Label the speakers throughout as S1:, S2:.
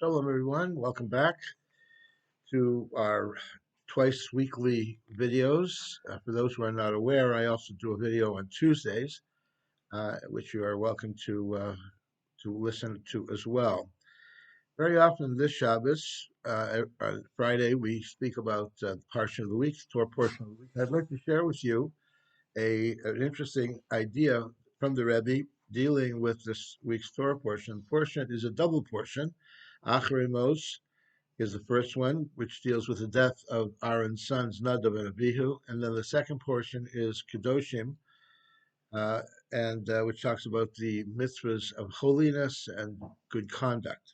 S1: Shalom, everyone. Welcome back to our twice weekly videos. For those who are not aware, I also do a video on Tuesdays, which you are welcome to listen to as well. Very often this Shabbos, Friday, we speak about the Parsha of the week, the Torah portion of the week. I'd like to share with you an interesting idea from the Rebbe dealing with this week's Torah portion. The portion is a double portion. Acharei Mos is the first one, which deals with the death of Aaron's sons, Nadav and Abihu. And then the second portion is Kedoshim, uh, and which talks about the mitzvahs of holiness and good conduct.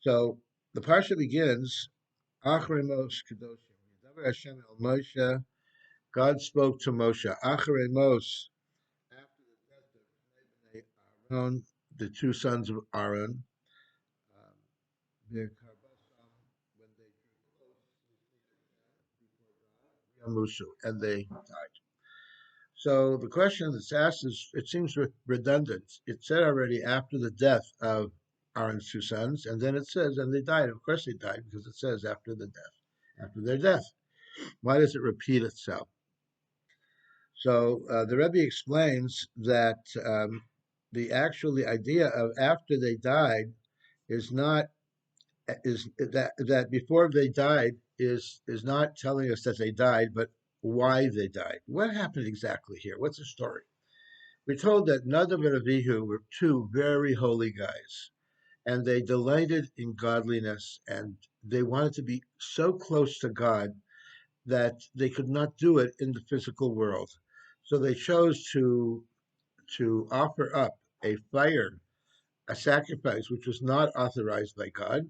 S1: So the parsha begins, Acharei Mos Kedoshim. Yadaber Hashem el Moshe. God spoke to Moshe. Acharei Mos, after the death of Aaron, the two sons of Aaron, when they Yamusu, and they died. So the question that's asked is, it seems redundant. It said already after the death of Aaron's two sons, and then it says, and they died. Of course they died, because it says after the death, after their death. Why does it repeat itself? So the Rebbe explains that the idea of after they died is not is that before they died is not telling us that they died, but why they died. What happened exactly here? What's the story? We're told that Nadav and Abihu were two very holy guys, and they delighted in godliness, and they wanted to be so close to God that they could not do it in the physical world. So they chose to offer up a fire, a sacrifice which was not authorized by God,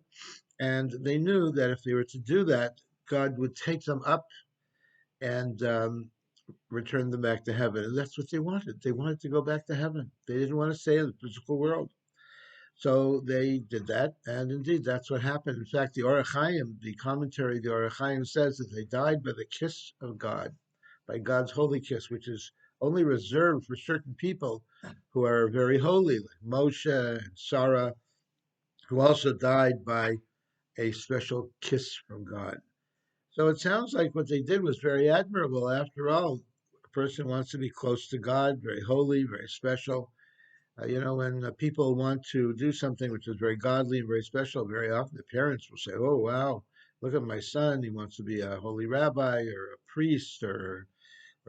S1: and they knew that if they were to do that, God would take them up and return them back to heaven. And that's what they wanted. They wanted to go back to heaven. They didn't want to stay in the physical world. So they did that, and indeed, that's what happened. In fact, the Orach Chaim, the commentary, the Orach Chaim says that they died by the kiss of God, by God's holy kiss, which is only reserved for certain people who are very holy, like Moshe and Sarah, who also died by a special kiss from God. So it sounds like what they did was very admirable. After all, a person wants to be close to God, very holy, very special. When people want to do something which is very godly and very special, very often the parents will say, "Oh, wow, look at my son. He wants to be a holy rabbi or a priest or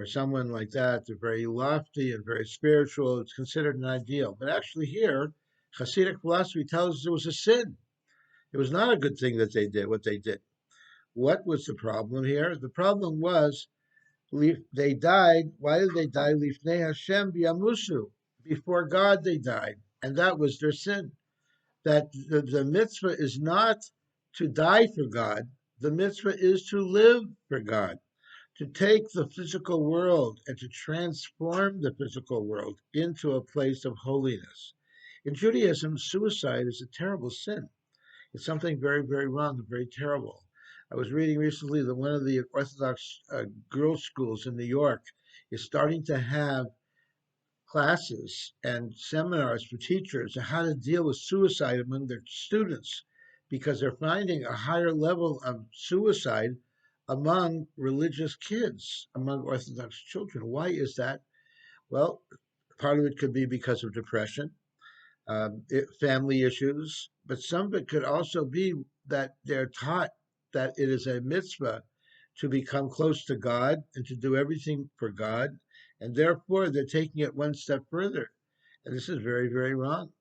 S1: someone like that. They're very lofty and very spiritual. It's considered an ideal." But actually, here, Hasidic philosophy tells us it was a sin. It was not a good thing that they did what they did. What was the problem here? The problem was they died. Why did they die? Lifnei Hashem biyamusu. Before God they died. And that was their sin. That the mitzvah is not to die for God. The mitzvah is to live for God. To take the physical world and to transform the physical world into a place of holiness. In Judaism, suicide is a terrible sin. It's something very, very wrong and very terrible. I was reading recently that one of the Orthodox girls' schools in New York is starting to have classes and seminars for teachers on how to deal with suicide among their students, because they're finding a higher level of suicide among religious kids, among Orthodox children. Why is that? Well, part of it could be because of depression, family issues, but some of it could also be that they're taught that it is a mitzvah to become close to God and to do everything for God, and therefore they're taking it one step further. And this is very, very wrong.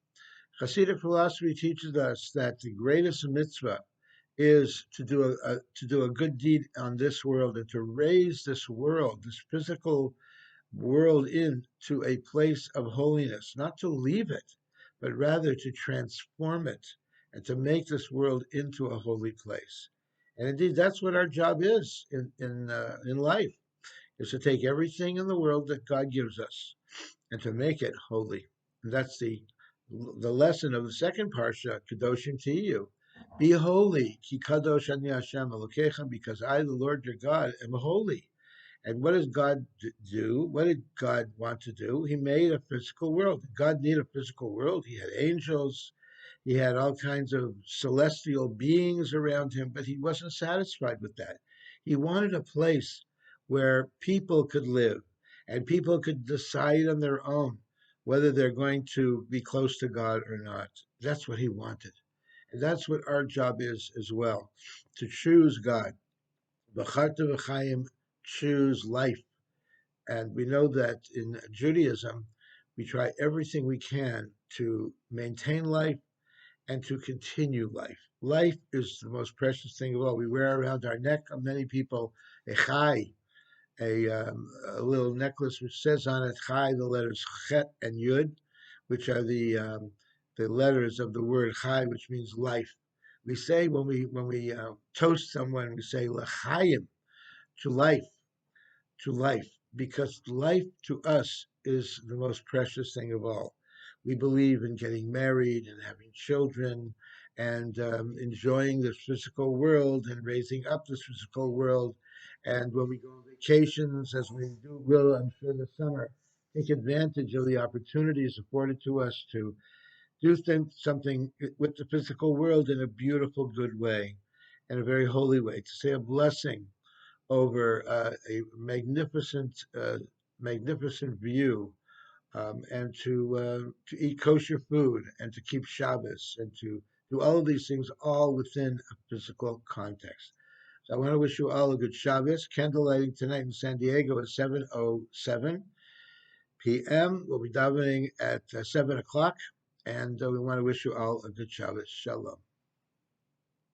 S1: Hasidic philosophy teaches us that the greatest mitzvah is to do a good deed on this world and to raise this world, this physical world, into a place of holiness, not to leave it, but rather to transform it and to make this world into a holy place. And indeed, that's what our job is in life, is to take everything in the world that God gives us and to make it holy. And that's the lesson of the second parsha, Kedoshim Tiyu. Be holy, ki kadosh ani Hashem Elokecha, because I, the Lord your God, am holy. And what does God do? What did God want to do? He made a physical world. God needed a physical world. He had angels. He had all kinds of celestial beings around him, but he wasn't satisfied with that. He wanted a place where people could live and people could decide on their own whether they're going to be close to God or not. That's what he wanted. And that's what our job is as well, to choose God. B'charta v'chaim, choose life. And we know that in Judaism, we try everything we can to maintain life and to continue life. Life is the most precious thing of all. We wear around our neck, many people, a chai, a little necklace which says on it chai, the letters chet and yud, which are the letters of the word chai, which means life. We say when we toast someone, we say l'chaim, to life, to life, because life to us is the most precious thing of all. We believe in getting married and having children and enjoying this physical world and raising up this physical world. And when we go on vacations, as we will, I'm sure, this summer, take advantage of the opportunities afforded to us to do something with the physical world in a beautiful, good way, in a very holy way, to say a blessing over magnificent view, and to eat kosher food and to keep Shabbos and to do all of these things all within a physical context. So I want to wish you all a good Shabbos. Candle lighting tonight in San Diego at 7:07 p.m. We'll be davening at 7 o'clock, and we want to wish you all a good Shabbos. Shalom.